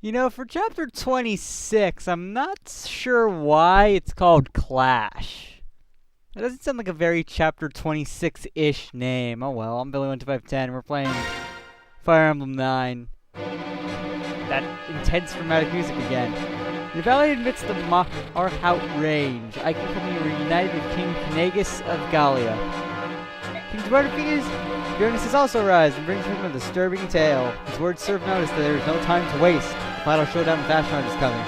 You know, for chapter 26, I'm not sure why it's called Clash. It doesn't sound like a very chapter 26-ish name. Oh well, I'm Billy12510. We're playing Fire Emblem 9. That intense dramatic music again. The valley amidst the Marhout range. I can come here reunited with King Knagus of Gallia. King Dwarfidus, Uranus has also arrived and brings with him a disturbing tale. His words serve notice that there is no time to waste. The final showdown with Ashnard is coming.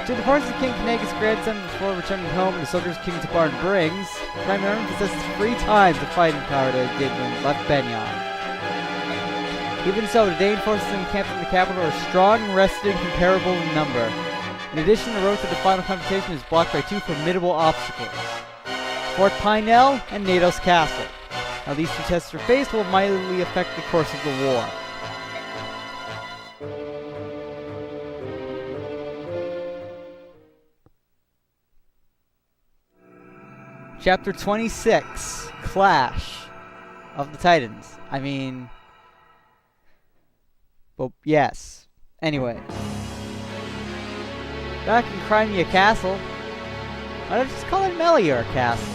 To the forces of King Knagus' grandson before returning home, and the soldiers King Tabarn brings, Prime Army possesses 3 times the fighting power that it did when it left Benyon. Even so, the Dane forces encamped in the capital are strong and rested and comparable in number. In addition, the road to the final confrontation is blocked by 2 formidable obstacles: Fort Pinell and Nados Castle. How these 2 tests are faced will mightily affect the course of the war. Chapter 26, Clash of the Titans. Well, yes. Anyway. Back in Crimea Castle. Why don't I just call it Melior Castle?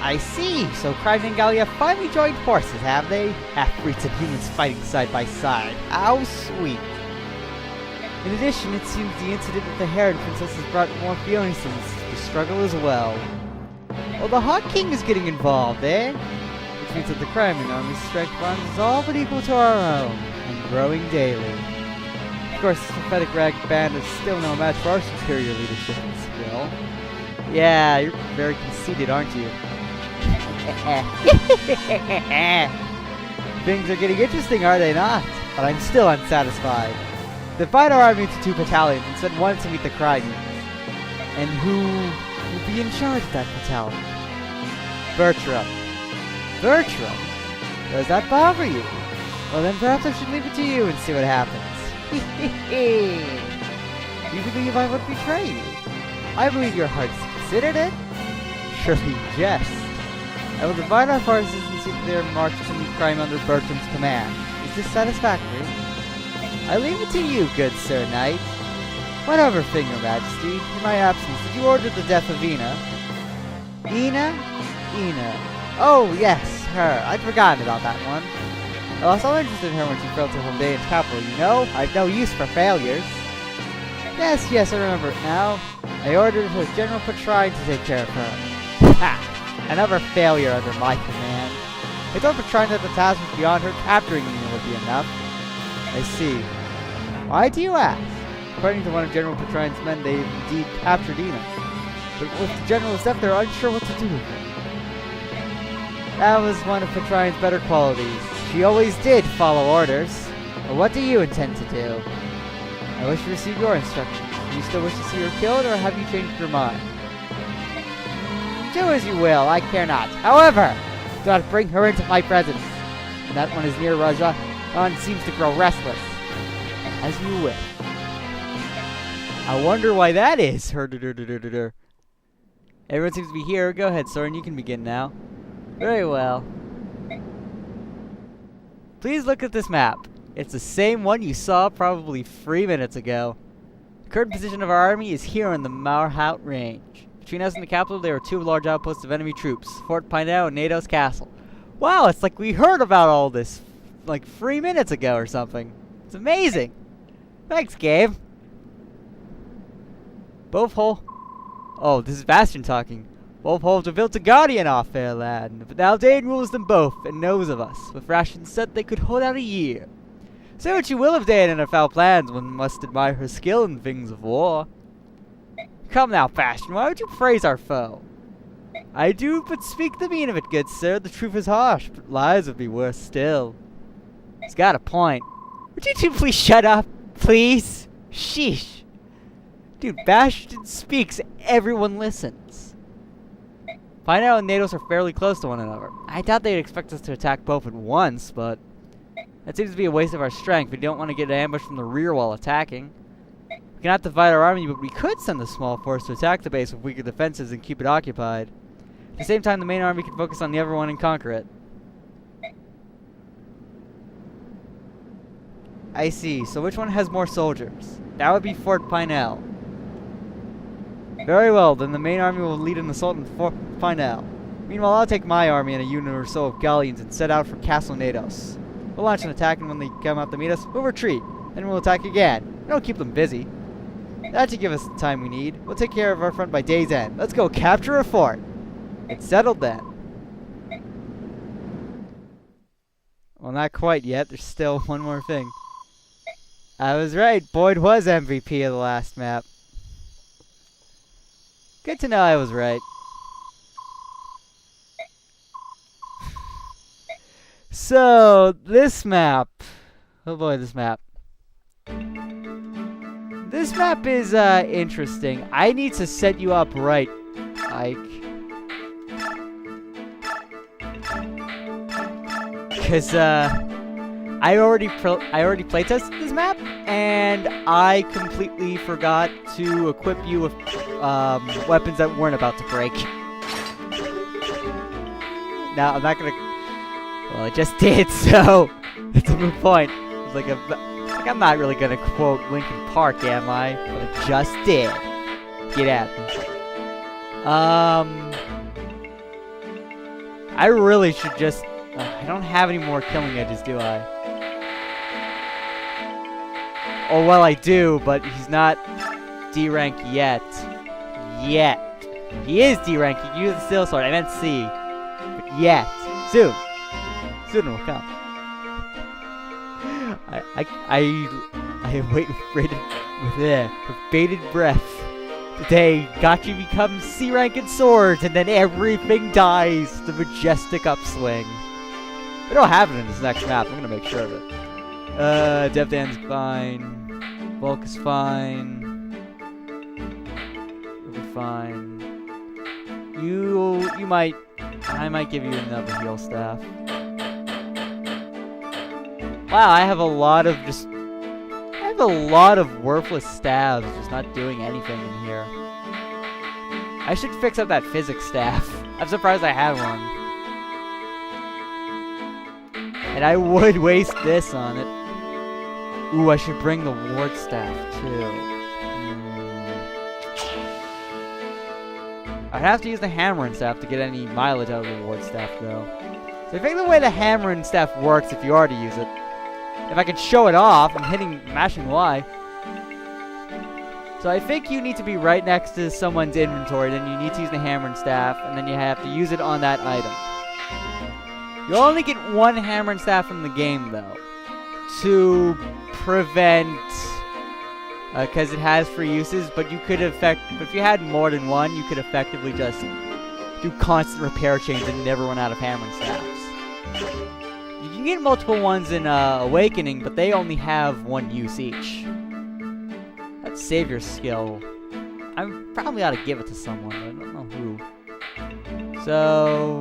I see. So Crimea and Gallia finally joined forces, have they? Half-breeds and humans fighting side by side. How sweet. In addition, it seems the incident with the Heron Princess has brought more feelings to the struggle as well. Well, the Hawk King is getting involved, eh? Which means that the Crimean army's strength bonds is all but equal to our own, and growing daily. Of course, this pathetic rag band is still no match for our superior leadership and skill. Yeah, you're very conceited, aren't you? Things are getting interesting, are they not? But I'm still unsatisfied. Divide our army into 2 battalions and send one to meet the Crimeans. And who will be in charge of that battalion? Bertram. Bertram? Does that bother you? Well then perhaps I should leave it to you and see what happens. You believe I would betray you? I believe your heart's considered it. Surely you jest. I will divide our forces and see their march to meet crime under Bertram's command. Is this satisfactory? I leave it to you, good Sir Knight. One other thing, Your Majesty. In my absence, did you order the death of Ina? Ina? Ina. Oh, yes, her. I'd forgotten about that one. I lost all interest in her when she fell to Holmdane's capital, you know? I've no use for failures. Yes, I remember it now. I ordered her General Petrine to take care of her. Ha! Another failure under my command. I thought Petrine that the task was beyond her. Capturing Ina would be enough. I see. Why do you ask? According to one of General Petrine's men, they indeed captured Ina. But with the General's death, they're unsure what to do with her. That was one of Petrine's better qualities. She always did follow orders. But what do you intend to do? I wish to receive your instructions. Do you still wish to see her killed, or have you changed your mind? Do as you will, I care not. However, do not bring her into my presence. And that one is near Raja. One seems to grow restless. As you wish. I wonder why that is. Everyone seems to be here. Go ahead, Soren. You can begin now. Very well. Please look at this map. It's the same one you saw probably 3 minutes ago. The current position of our army is here in the Marhout range. Between us and the capital, there are 2 large outposts of enemy troops, Fort Pinell and Nados Castle. Wow, it's like we heard about all this like 3 minutes ago or something. It's amazing. Thanks, Gabe. Oh, this is Bastion talking. Both holds are built to guardian off fair land, but now Dane rules them both and knows of us. With rations set, they could hold out a year. Say what you will of Dane and her foul plans, one must admire her skill in things of war. Come now, Bastion, why would you praise our foe? I do but speak the mean of it, good sir. The truth is harsh, but lies would be worse still. He's got a point. Would you two please shut up? Please? Sheesh. Dude, Bastion speaks, everyone listens. Pinell and Nados are fairly close to one another. I doubt they'd expect us to attack both at once, but that seems to be a waste of our strength. We don't want to get ambushed from the rear while attacking. We cannot divide our army, but we could send a small force to attack the base with weaker defenses and keep it occupied. At the same time, the main army can focus on the other one and conquer it. I see. So which one has more soldiers? That would be Fort Pinel. Very well, then the main army will lead an assault on Fort Pinel. Meanwhile, I'll take my army and a unit or so of galleons and set out for Castle Nados. We'll launch an attack, and when they come out to meet us, we'll retreat. Then we'll attack again. Don't keep them busy. That should give us the time we need. We'll take care of our front by day's end. Let's go capture a fort. It's settled then. Well, not quite yet. There's still one more thing. I was right. Boyd was MVP of the last map. Good to know I was right. So, this map. Oh boy, this map. This map is interesting. I need to set you up right, Ike. Because I already playtested this map, and I completely forgot to equip you with weapons that weren't about to break. Now, I'm not gonna... Well, I just did, so it's a moot point. It's like I'm not really gonna quote Linkin Park, am I? But I just did. Get at me. I really should just... I don't have any more killing edges, do I? Oh, well, I do, but he's not D-rank yet. Yet. He is D-rank. He can use the Steel Sword. I meant C. But yet. Soon. Soon it will come. I wait with bated breath. Today, Gotchi becomes C-rank in swords, and then everything dies. The majestic upswing. We don't have it in this next map. I'm gonna make sure of it. Devdan's fine. Volk is fine. You'll be fine. I might give you another heal staff. Wow, I have a lot of worthless staves just not doing anything in here. I should fix up that physics staff. I'm surprised I have one. And I would waste this on it. Ooh, I should bring the ward staff too. I'd have to use the hammer and staff to get any mileage out of the ward staff though. So I think the way the hammer and staff works, if you are to use it, if I can show it off, I'm mashing Y. So I think you need to be right next to someone's inventory, then you need to use the hammer and staff, and then you have to use it on that item. You'll only get one hammer and staff in the game, though, to prevent, because it has free uses, but you could if you had more than one, you could effectively just do constant repair chains and never run out of hammer and staffs. You can get multiple ones in Awakening, but they only have one use each. That's Savior skill. I probably ought to give it to someone, but I don't know who. So...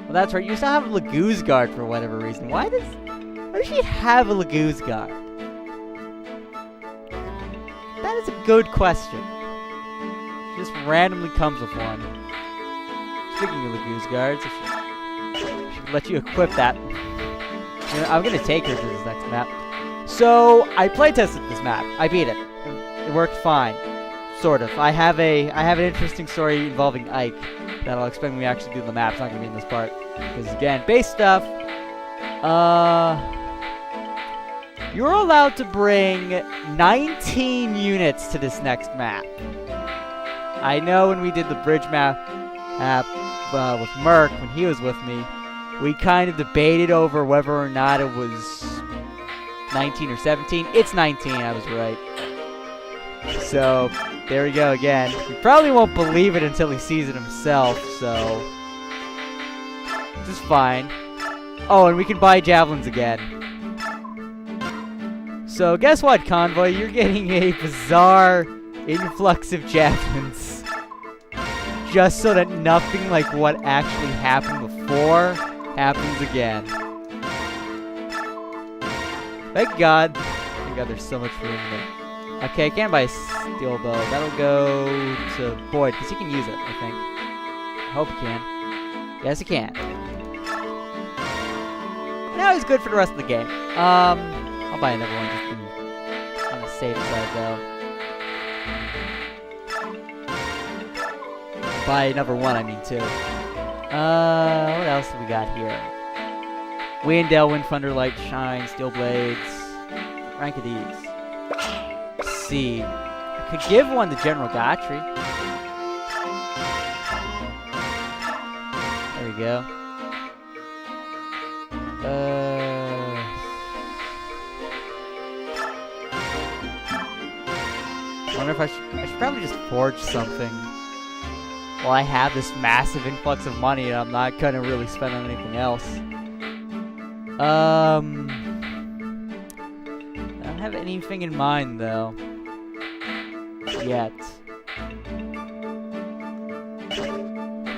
Well, that's right. You still have a Laguz Guard for whatever reason. Why does she have a Laguz Guard? That is a good question. She just randomly comes with one. Speaking of Laguz Guards, she can let you equip that. You know, I'm gonna take her to this next map. So I playtested this map. I beat it. It worked fine, sort of. I have an interesting story involving Ike that I'll explain when we actually do the map. It's not gonna be in this part because again, base stuff. You're allowed to bring 19 units to this next map. I know when we did the bridge map with Merc when he was with me. We kind of debated over whether or not it was 19 or 17. It's 19, I was right. So, there we go again. He probably won't believe it until he sees it himself, so... This is fine. Oh, and we can buy javelins again. So, guess what, Convoy? You're getting a bizarre influx of javelins. Just so that nothing like what actually happened before happens again. Thank God. Thank God there's so much room there. Okay, I can't buy a steel bow. That'll go to Boyd, because he can use it, I think. I hope he can. Yes, he can. Now he's good for the rest of the game. I'll I'll buy another one just to be on the safe side, though. Buy another one, I mean, too. What else do we got here? Wind, Wind, Thunder, Light, Shine, Steel Blades. Rank of these. C. I could give one to General Gotry. There we go. I wonder if I should probably just forge something. Well, I have this massive influx of money and I'm not gonna really spend on anything else. I don't have anything in mind though. Yet.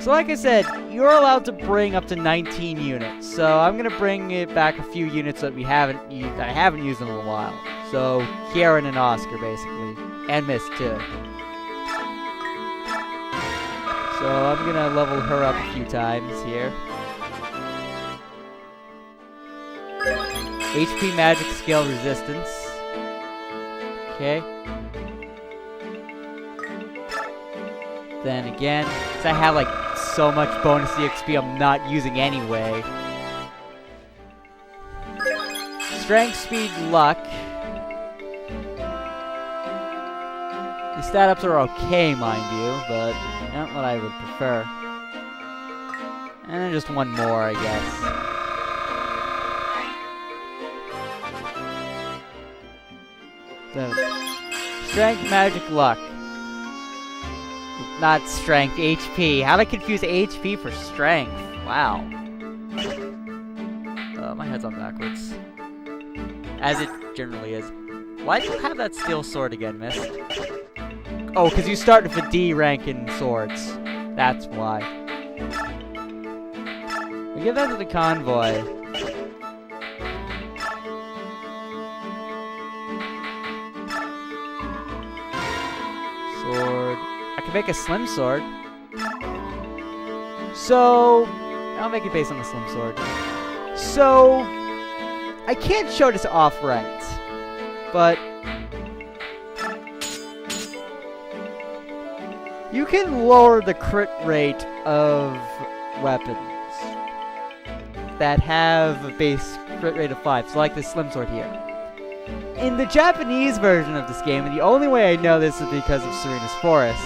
So like I said, you're allowed to bring up to 19 units. So I'm gonna bring it back a few units that I haven't used in a while. So Kieran and Oscar basically. And Mist too. So I'm gonna level her up a few times here. HP magic scale resistance. Okay. Then again, since I have like so much bonus EXP I'm not using anyway. Strength, speed, luck. The stat ups are okay, mind you, but not what I would prefer. And then just one more, I guess. So, strength, magic, luck. Not strength, HP. How did I confuse HP for strength? Wow. My head's on backwards. As it generally is. Why do you have that steel sword again, Mist? Oh, because you started with D rank in swords. That's why. We give that to the convoy. Sword. I can make a slim sword. So, I'll make it based on the slim sword. So, I can't show this off right, but you can lower the crit rate of weapons that have a base crit rate of 5, so like this slim sword here. In the Japanese version of this game, and the only way I know this is because of Serena's Forest,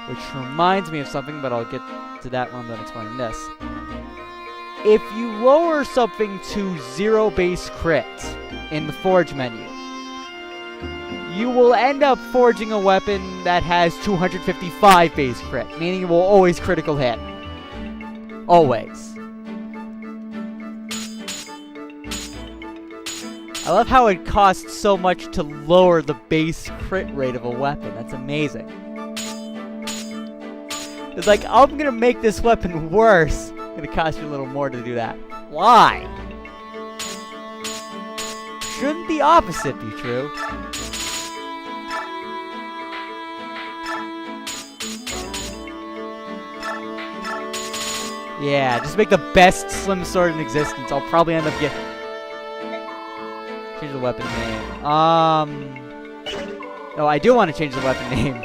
which reminds me of something, but I'll get to that when I'm done explaining this. If you lower something to 0 base crit in the forge menu, you will end up forging a weapon that has 255 base crit, meaning it will always critical hit. Always. I love how it costs so much to lower the base crit rate of a weapon. That's amazing. It's like, I'm gonna make this weapon worse. It's gonna cost you a little more to do that. Why? Shouldn't the opposite be true? Yeah, just make the best slim sword in existence. I'll probably end up getting... Change the weapon name. No, I do want to change the weapon name.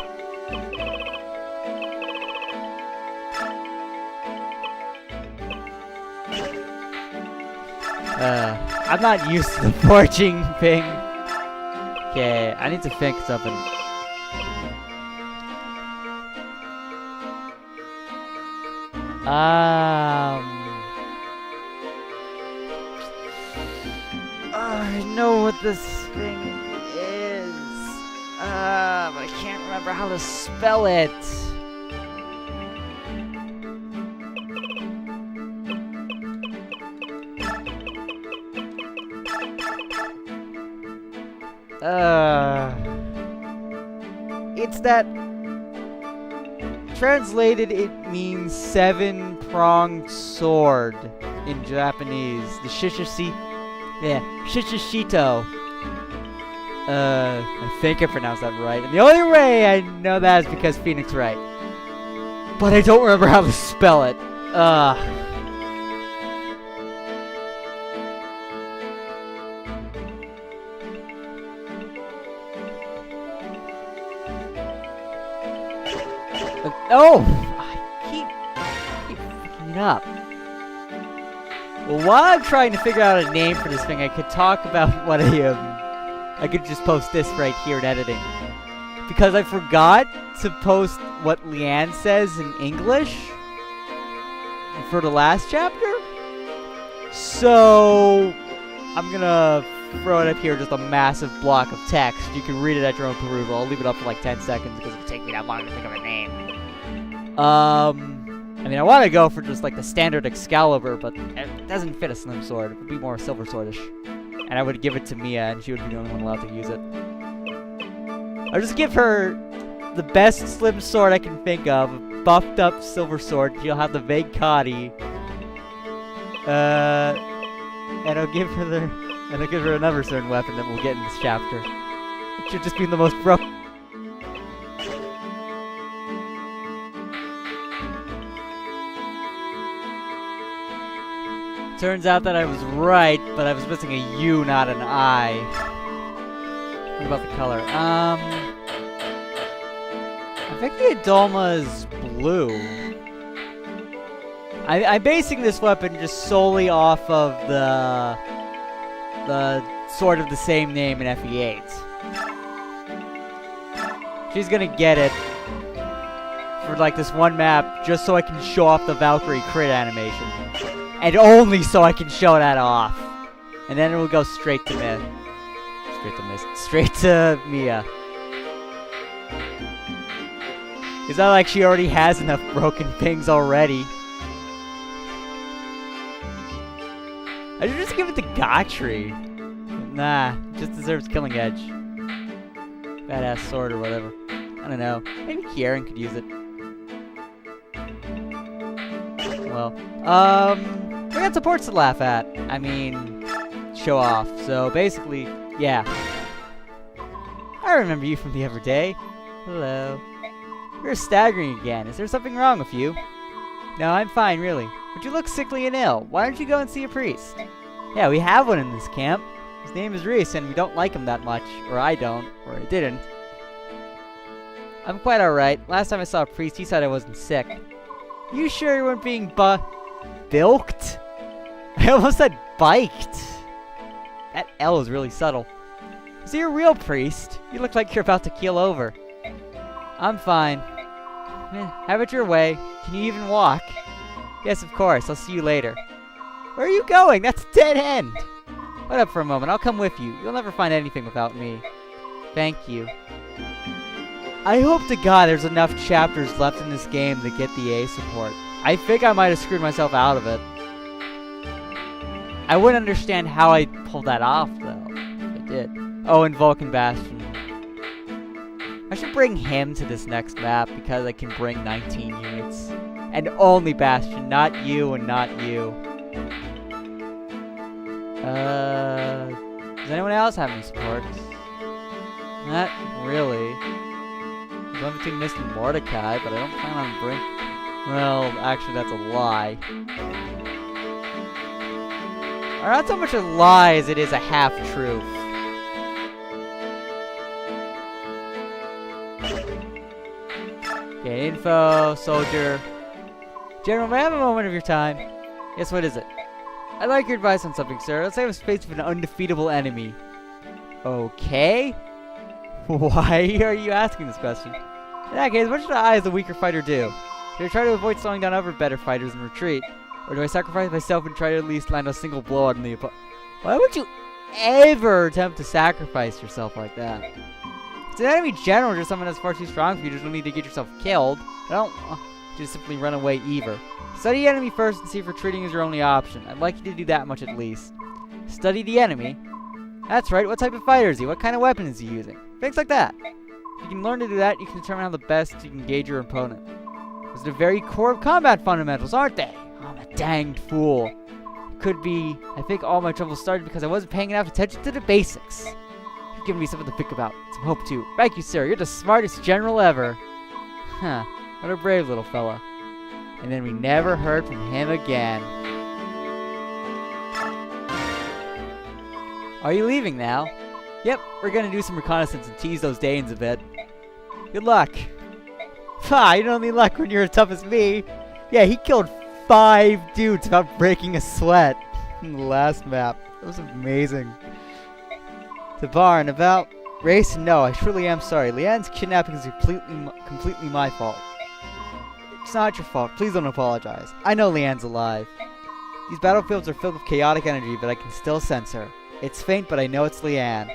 I'm not used to the forging thing. Okay, I need to think something. I know what this thing is. But I can't remember how to spell it. It's that... Translated, it means 7-pronged sword in Japanese. The Shishishito. I think I pronounced that right. And the only way I know that is because Phoenix Wright. But I don't remember how to spell it. Oh! I keep fucking it up. Well, while I'm trying to figure out a name for this thing, I could talk about what I could just post this right here in editing. Because I forgot to post what Leanne says in English for the last chapter. So I'm gonna throw it up here, just a massive block of text. You can read it at your own perusal. I'll leave it up for like 10 seconds because it'll take me that long to think of a name. I mean, I want to go for just like the standard Excalibur, but it doesn't fit a slim sword. It would be more silver swordish. And I would give it to Mia, and she would be the only one allowed to use it. I'll just give her the best slim sword I can think of, a buffed up silver sword. She'll have the vague Kadi. And I'll give her another certain weapon that we'll get in this chapter. It should just be the most broken. Turns out that I was right, but I was missing a U, not an I. What about the color? I think the Adolma is blue. I'm basing this weapon just solely off of the sword of the same name in FE8. She's gonna get it for like this one map just so I can show off the Valkyrie crit animation. And only so I can show that off. And then it will go straight to Mist. Straight to Mia. It's not like she already has enough broken things already. I should just give it to Gotri. Nah, it just deserves Killing Edge. Badass sword or whatever. I don't know. Maybe Kieran could use it. Well, we got supports to laugh at. I mean, show off. So basically, yeah. I remember you from the other day. Hello. You're staggering again. Is there something wrong with you? No, I'm fine, really. But you look sickly and ill. Why don't you go and see a priest? Yeah, we have one in this camp. His name is Reese, and we don't like him that much. Or I don't. Or I didn't. I'm quite alright. Last time I saw a priest, he said I wasn't sick. You sure you weren't being bilked? I almost said biked. That L is really subtle. Is he a real priest? You look like you're about to keel over. I'm fine. Have it your way. Can you even walk? Yes, of course. I'll see you later. Where are you going? That's a dead end. Wait up for a moment. I'll come with you. You'll never find anything without me. Thank you. I hope to God there's enough chapters left in this game to get the A support. I think I might have screwed myself out of it. I wouldn't understand how I pulled that off, though. If I did. Oh, and Vulcan Bastion. I should bring him to this next map because I can bring 19 units. And only Bastion, not you and not you. Does anyone else have any supports? Not really. I'm between Mist and Mordecai, but I don't plan on bringing... Well, actually that's a lie. Or not so much a lie as it is a half-truth. Okay, info, soldier. General, may I have a moment of your time? Yes, what is it? I'd like your advice on something, sir. Let's say I was faced with an undefeatable enemy. Okay? Why are you asking this question? In that case, what should I, as a weaker fighter, do? Should I try to avoid slowing down other better fighters and retreat? Or do I sacrifice myself and try to at least land a single blow on the opponent? Why would you ever attempt to sacrifice yourself like that? It's an enemy general or just someone that's far too strong for you. There's no need to get yourself killed. I don't just simply run away either. Study the enemy first and see if retreating is your only option. I'd like you to do that much at least. Study the enemy? That's right. What type of fighter is he? What kind of weapon is he using? Things like that. If you can learn to do that, you can determine how the best you can engage your opponent. Those are the very core of combat fundamentals, aren't they? Oh, I'm a danged fool. It could be, I think all my trouble started because I wasn't paying enough attention to the basics. You're giving me something to think about. Some hope too. Thank you, sir. You're the smartest general ever. Huh. What a brave little fella. And then we never heard from him again. Are you leaving now? Yep, we're gonna do some reconnaissance and tease those Danes a bit. Good luck. Ha, you don't need luck when you're as tough as me. Yeah, he killed 5 dudes without breaking a sweat in the last map. That was amazing. The barn about race? No, I truly am sorry. Leanne's kidnapping is completely my fault. It's not your fault. Please don't apologize. I know Leanne's alive. These battlefields are filled with chaotic energy, but I can still sense her. It's faint, but I know it's Leanne.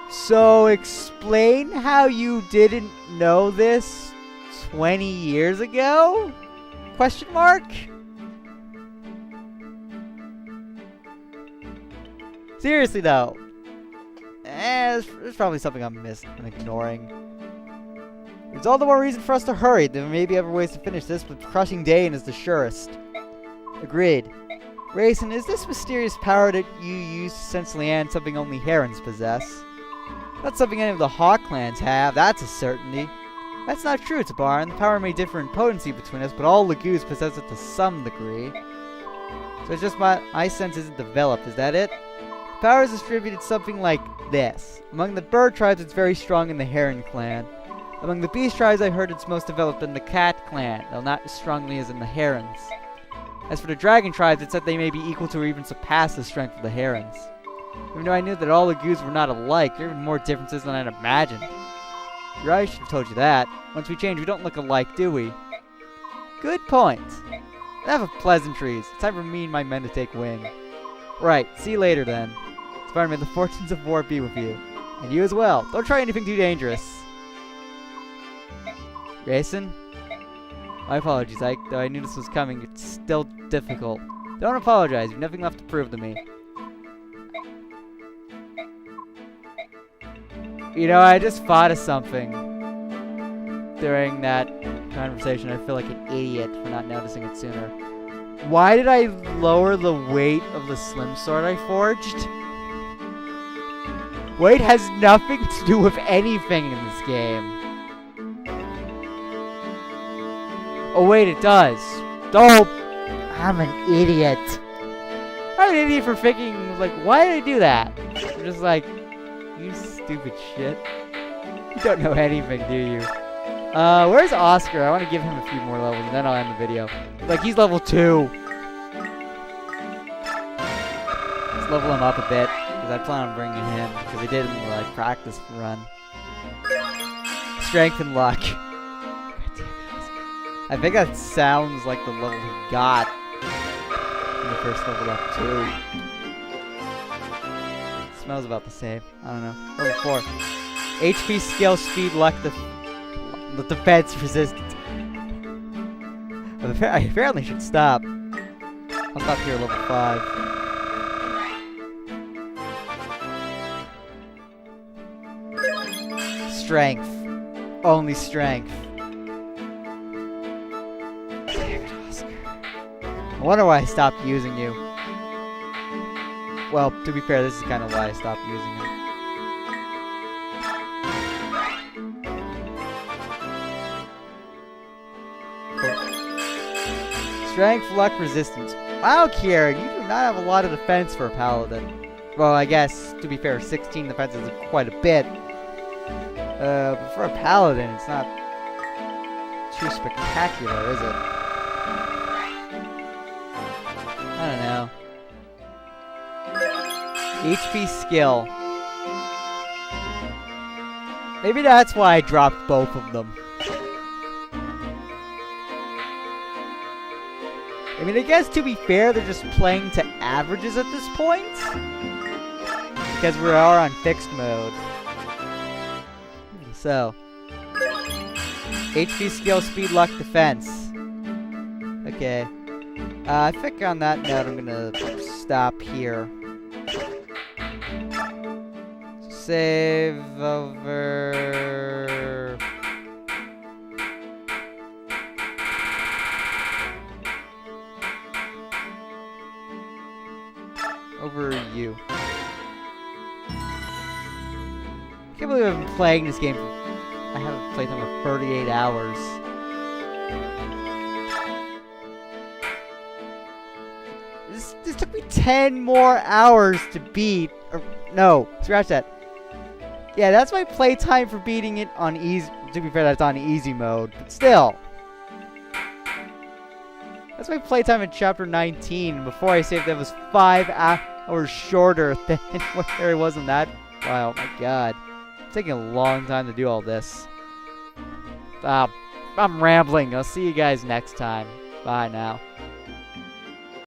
So, explain how you didn't know this 20 years ago? Question mark? Seriously though. There's probably something I'm ignoring. There's all the more reason for us to hurry. There may be other ways to finish this, but crushing Dane is the surest. Agreed. Raisin, is this mysterious power that you use to sense Leanne something only herons possess? Not something any of the Hawk clans have, that's a certainty. That's not true, Tabaran. The power may differ in potency between us, but all Lagoos possess it to some degree. So it's just my sense isn't developed, is that it? The power is distributed something like this. Among the bird tribes, it's very strong in the heron clan. Among the beast tribes, I heard it's most developed in the cat clan, though not as strongly as in the herons. As for the dragon tribes, it said they may be equal to or even surpass the strength of the herons. Even though I knew that all Lagoos were not alike, there are even more differences than I'd imagined. I should have told you that. Once we change, we don't look alike, do we? Good point. Enough of pleasantries. It's time for me and my men to take wing. Right, see you later then. Spider, may the fortunes of war be with you. And you as well. Don't try anything too dangerous. Grayson? My apologies, Ike. Though I knew this was coming, it's still difficult. Don't apologize. You've nothing left to prove to me. You know, I just thought of something during that conversation. I feel like an idiot for not noticing it sooner. Why did I lower the weight of the slim sword I forged? Weight has nothing to do with anything in this game. Oh wait, it does. Oh, I'm an idiot. I'm an idiot for thinking, like, why did I do that? I'm just like, you stupid shit. You don't know anything, do you? Where's Oscar? I want to give him a few more levels and then I'll end the video. Like, he's level 2. Let's level him up a bit, because I plan on bringing him, because I did in the, like, practice run. Strength and luck. I think that sounds like the level he got when he first leveled up too. It smells about the same. I don't know. Level 4. HP, skill, speed, luck, the defense, resistance. I apparently should stop. I'll stop here at level 5. Strength. Only strength. I wonder why I stopped using you. Well, to be fair, this is kind of why I stopped using you. Cool. Strength, luck, resistance. Wow, Kieran, you do not have a lot of defense for a paladin. Well, I guess, to be fair, 16 defense is quite a bit. But for a paladin, it's not too spectacular, is it? I don't know. HP skill. Maybe that's why I dropped both of them. I mean, I guess to be fair, they're just playing to averages at this point. Because we are on fixed mode. So. HP skill, speed, luck, defense. Okay. I think on that note, I'm gonna stop here. Save over. Over you. I can't believe I've been playing this game for. I haven't played them for 38 hours. This took me 10 more hours to beat. Or, no, scratch that. Yeah, that's my playtime for beating it on easy. To be fair, that's on easy mode, but still. That's my playtime in Chapter 19. Before I saved, that was 5 hours shorter than where it was in that. Wow, my god. It's taking a long time to do all this. I'm rambling. I'll see you guys next time. Bye now.